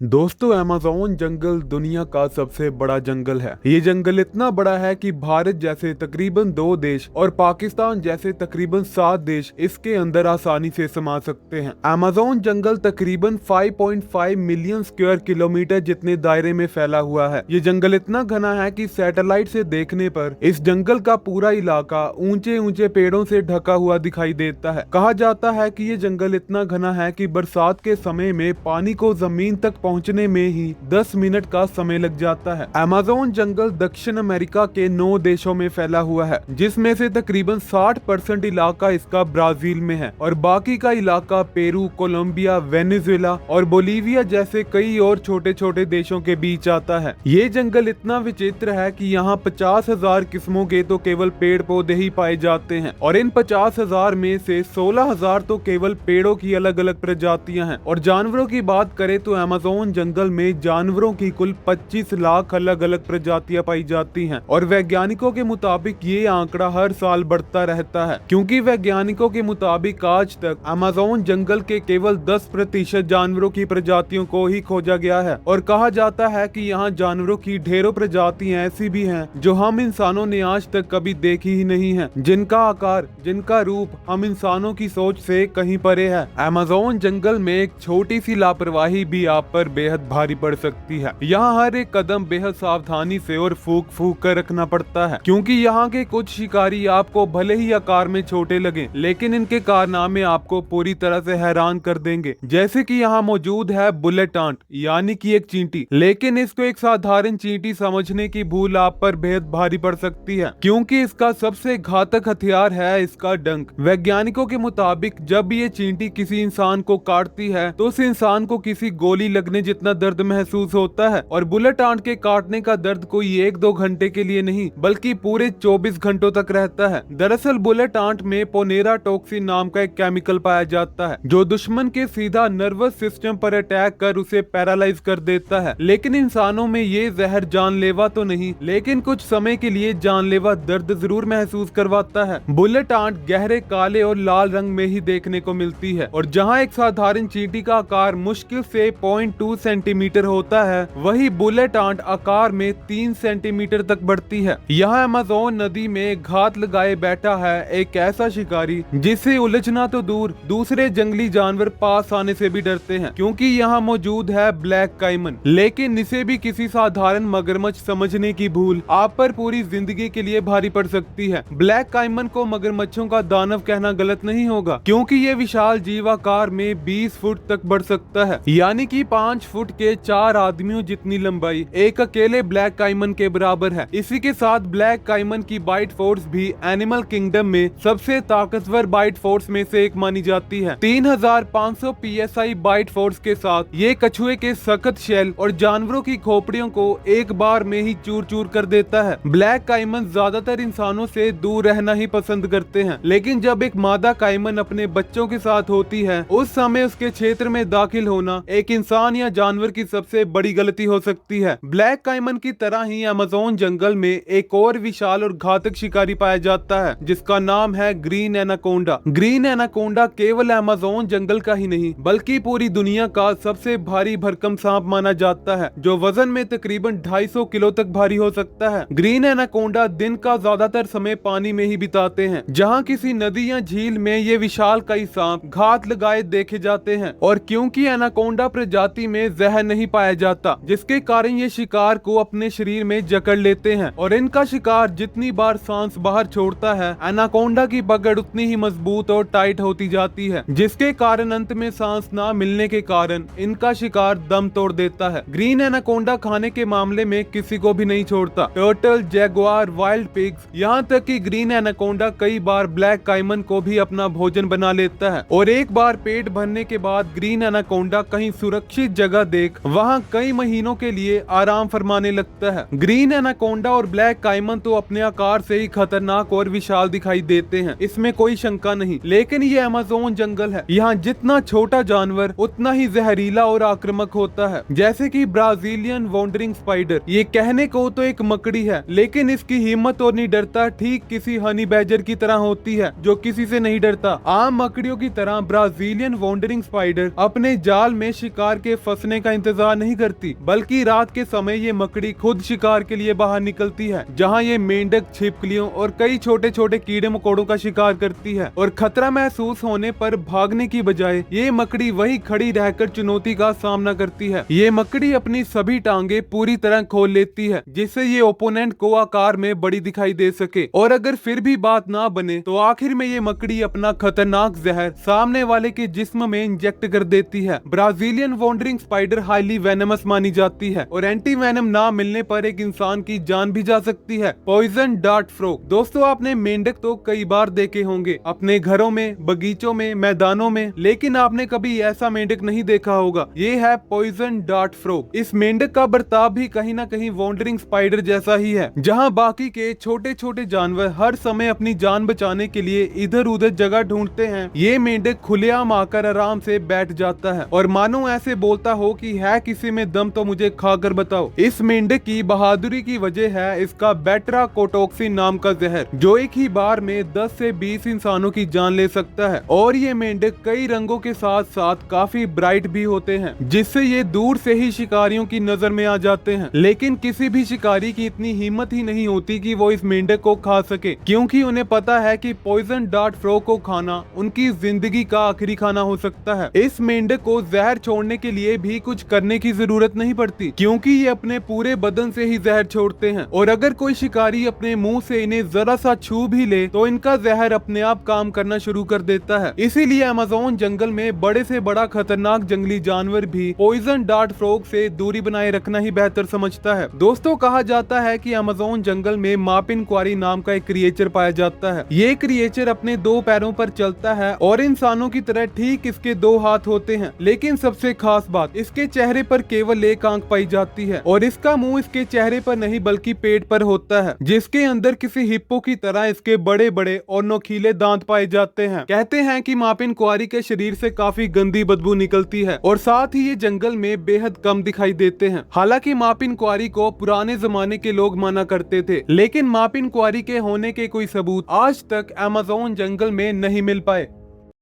दोस्तों, अमेज़न जंगल दुनिया का सबसे बड़ा जंगल है। ये जंगल इतना बड़ा है कि भारत जैसे तकरीबन 2 देश और पाकिस्तान जैसे तकरीबन 7 देश इसके अंदर आसानी से समा सकते हैं। अमेज़न जंगल तकरीबन 5.5 मिलियन स्क्वायर किलोमीटर जितने दायरे में फैला हुआ है। ये जंगल इतना घना है कि सैटेलाइट से देखने पर इस जंगल का पूरा इलाका ऊंचे ऊंचे पेड़ों से ढका हुआ दिखाई देता है। कहा जाता है कि ये जंगल इतना घना है कि बरसात के समय में पानी को जमीन तक पहुंचने में ही 10 मिनट का समय लग जाता है। अमेज़न जंगल दक्षिण अमेरिका के 9 देशों में फैला हुआ है, जिसमें से तकरीबन 60% इलाका इसका ब्राजील में है और बाकी का इलाका पेरू, कोलंबिया, वेनेजुएला और बोलीविया जैसे कई और छोटे छोटे देशों के बीच आता है। ये जंगल इतना विचित्र है कि यहाँ 50,000 किस्मों के तो केवल पेड़ पौधे ही पाए जाते हैं और इन 50,000 में से 16,000 तो केवल पेड़ों की अलग अलग प्रजातियां हैं। और जानवरों की बात करें तो अमेज़न जंगल में जानवरों की कुल 25 लाख अलग अलग प्रजातियां पाई जाती हैं और वैज्ञानिकों के मुताबिक ये आंकड़ा हर साल बढ़ता रहता है, क्योंकि वैज्ञानिकों के मुताबिक आज तक अमेज़न जंगल के केवल 10% जानवरों की प्रजातियों को ही खोजा गया है। और कहा जाता है कि यहाँ जानवरों की ढेरों प्रजातियां ऐसी भी हैं जो हम इंसानों ने आज तक कभी देखी ही नहीं है, जिनका आकार, जिनका रूप हम इंसानों की सोच से कहीं परे है। अमेज़न जंगल में एक छोटी सी लापरवाही भी आप पर बेहद भारी पड़ सकती है। यहाँ हर एक कदम बेहद सावधानी से और फूक फूक कर रखना पड़ता है, क्योंकि यहाँ के कुछ शिकारी आपको भले ही आकार में छोटे लगे, लेकिन इनके कारनामे आपको पूरी तरह से हैरान कर देंगे। जैसे कि यहाँ मौजूद है बुलेट आंट, यानी कि एक चींटी, लेकिन इसको एक साधारण चींटी समझने की भूल आप पर बेहद भारी पड़ सकती है, क्योंकि इसका सबसे घातक हथियार है इसका डंक। वैज्ञानिकों के मुताबिक जब ये चींटी किसी इंसान को काटती है तो उस इंसान को किसी गोली लगने जितना दर्द महसूस होता है। और बुलेट आंट के काटने का दर्द कोई 1-2 घंटे के लिए नहीं, बल्कि पूरे 24 घंटों तक रहता है। दरअसल बुलेट आंट में पोनेरा टॉक्सिन नाम का एक केमिकल पाया जाता है जो दुश्मन के सीधा नर्वस सिस्टम पर अटैक कर उसे पैरालाइज कर देता है। लेकिन इंसानों में ये जहर जानलेवा तो नहीं, लेकिन कुछ समय के लिए जानलेवा दर्द जरूर महसूस करवाता है। बुलेट आंट गहरे काले और लाल रंग में ही देखने को मिलती है और जहाँ एक साधारण चींटी का आकार मुश्किल से 0.2 सेंटीमीटर होता है, वही बुलेट आंट आकार में 3 सेंटीमीटर तक बढ़ती है। यहाँ अमेज़न नदी में घात लगाए बैठा है एक ऐसा शिकारी जिसे उलझना तो दूर, दूसरे जंगली जानवर पास आने से भी डरते हैं, क्योंकि यहाँ मौजूद है ब्लैक काइमन। लेकिन इसे भी किसी साधारण मगरमच्छ समझने की भूल आप पर पूरी जिंदगी के लिए भारी पड़ सकती है। ब्लैक काइमन को मगरमच्छों का दानव कहना गलत नहीं होगा, क्योंकि ये विशाल जीवाकार में 20 फुट तक बढ़ सकता है, यानी कि 5 फुट के 4 आदमियों जितनी लंबाई एक अकेले ब्लैक काइमन के बराबर है। इसी के साथ ब्लैक काइमन की बाइट फोर्स भी एनिमल किंगडम में सबसे ताकतवर बाइट फोर्स में से एक मानी जाती है। 3500 PSI बाइट फोर्स के साथ ये कछुए के सख्त शेल और जानवरों की खोपड़ियों को एक बार में ही चूर चूर कर देता है। ब्लैक काइमन ज्यादातर इंसानों से दूर रहना ही पसंद करते हैं, लेकिन जब एक मादा काइमन अपने बच्चों के साथ होती है, उस समय उसके क्षेत्र में दाखिल होना एक इंसान या जानवर की सबसे बड़ी गलती हो सकती है। ब्लैक काइमन की तरह ही अमेज़न जंगल में एक और विशाल और घातक शिकारी पाया जाता है, जिसका नाम है ग्रीन एनाकोंडा। ग्रीन एनाकोंडा केवल अमेज़न जंगल का ही नहीं, बल्कि पूरी दुनिया का सबसे भारी भरकम सांप माना जाता है, जो वजन में तकरीबन 250 किलो तक भारी हो सकता है। ग्रीन एनाकोंडा दिन का ज्यादातर समय पानी में ही बिताते हैं, जहाँ किसी नदी या झील में ये विशाल कई सांप घात लगाए देखे जाते हैं। और क्योंकि एनाकोंडा प्रजाति में जहर नहीं पाया जाता, जिसके कारण ये शिकार को अपने शरीर में जकड़ लेते हैं और इनका शिकार जितनी बार सांस बाहर छोड़ता है, एनाकोंडा की पकड़ उतनी ही मजबूत और टाइट होती जाती है, जिसके कारण अंत में सांस ना मिलने के कारण इनका शिकार दम तोड़ देता है। ग्रीन एनाकोंडा खाने के मामले में किसी को भी नहीं छोड़ता, टर्टल, जैगुआर, वाइल्ड पिग्स, यहाँ तक कि ग्रीन एनाकोंडा कई बार ब्लैक काइमन को भी अपना भोजन बना लेता है। और एक बार पेट भरने के बाद ग्रीन एनाकोंडा कहीं सुरक्षित जगह देख वहां कई महीनों के लिए आराम फरमाने लगता है। ग्रीन एनाकोंडा और ब्लैक काइमन तो अपने आकार से ही खतरनाक और विशाल दिखाई देते हैं, इसमें कोई शंका नहीं, लेकिन ये अमेज़न जंगल है, यहाँ जितना छोटा जानवर उतना ही जहरीला और आक्रामक होता है। जैसे कि ब्राजीलियन वॉन्डरिंग स्पाइडर, ये कहने को तो एक मकड़ी है, लेकिन इसकी हिम्मत और निडरता ठीक किसी हनी बैजर की तरह होती है, जो किसी से नहीं डरता। आम मकड़ियों की तरह ब्राजीलियन वॉन्डरिंग स्पाइडर अपने जाल में शिकार के फंसने का इंतजार नहीं करती, बल्कि रात के समय ये मकड़ी खुद शिकार के लिए बाहर निकलती है, जहाँ ये मेंढक, छिपकलियों और कई छोटे छोटे कीड़े मकोड़ों का शिकार करती है। और खतरा महसूस होने पर भागने की बजाय ये मकड़ी वही खड़ी रहकर चुनौती का सामना करती है। ये मकड़ी अपनी सभी टांगे पूरी तरह खोल लेती है, जिससे ये ओपोनेंट को आकार में बड़ी दिखाई दे सके। और अगर फिर भी बात ना बने तो आखिर में ये मकड़ी अपना खतरनाक जहर सामने वाले के जिस्म में इंजेक्ट कर देती है। Brazilian wandering spider highly venomous मानी जाती है और एंटी वेनम ना मिलने पर एक इंसान की जान भी जा सकती है। Poison dart frog. दोस्तों, आपने मेंढक तो कई बार देखे होंगे अपने घरों में, बगीचों में, मैदानों में, लेकिन आपने कभी ऐसा मेंढक नहीं देखा होगा। ये है पॉइजन डार्ट फ्रॉग। इस मेंढक का बर्ताव भी कहीं ना कहीं वॉन्डरिंग स्पाइडर जैसा ही है। जहाँ बाकी के छोटे छोटे जानवर हर समय अपनी जान बचाने के लिए इधर उधर जगह ढूंढते हैं, ये मेंढक खुलेआम आकर आराम से बैठ जाता है और मानो ऐसे बोलता हो कि है किसी में दम तो मुझे खाकर बताओ। इस मेंढक की बहादुरी की वजह है इसका बेट्रा कोटोक्सिन नाम का जहर, जो एक ही बार में 10 से 20 इंसानों की जान ले सकता है। और ये मेंढक कई रंगों के साथ साथ काफी ब्राइट भी होते हैं, जिससे ये दूर से ही शिकारियों की नजर में आ जाते हैं। लेकिन किसी भी शिकारी की इतनी हिम्मत ही नहीं होती कि वो इस मेंढक को खा सके, क्योंकि उन्हें पता है कि पॉइजन डार्ट फ्रॉग को खाना उनकी जिंदगी का आखिरी खाना हो सकता है। इस मेंढक को जहर छोड़ने के लिए भी कुछ करने की जरूरत नहीं पड़ती, क्योंकि ये अपने पूरे बदन से ही जहर छोड़ते हैं। और अगर कोई शिकारी अपने मुंह से इन्हें जरा सा छू भी ले तो इनका जहर अपने आप काम करना शुरू कर देता है। इसीलिए अमेज़न जंगल में बड़े से बड़ा खतरनाक जंगली जानवर भी पॉइजन डार्ट फ्रॉग से दूरी बनाए रखना ही बेहतर समझता है। दोस्तों, कहा जाता है कि अमेज़न जंगल में मापिन क्वारी नाम का एक क्रिएचर पाया जाता है। ये क्रिएचर अपने 2 पैरों पर चलता है और इंसानों की तरह ठीक इसके 2 हाथ होते हैं, लेकिन सबसे खास बात, इसके चेहरे पर केवल एक आंख पाई जाती है और इसका मुंह इसके चेहरे पर नहीं बल्कि पेट पर होता है, जिसके अंदर किसी हिप्पो की तरह इसके बड़े बड़े और नोकीले दांत पाए जाते हैं। कहते हैं कि मापिन क्वारी के शरीर से काफी गंदी बदबू निकलती है और साथ ही ये जंगल में बेहद कम दिखाई देते हैं। हालांकि मापिन क्वारी को पुराने जमाने के लोग माना करते थे, लेकिन मापिन क्वारी के होने के कोई सबूत आज तक अमेज़न जंगल में नहीं मिल पाए।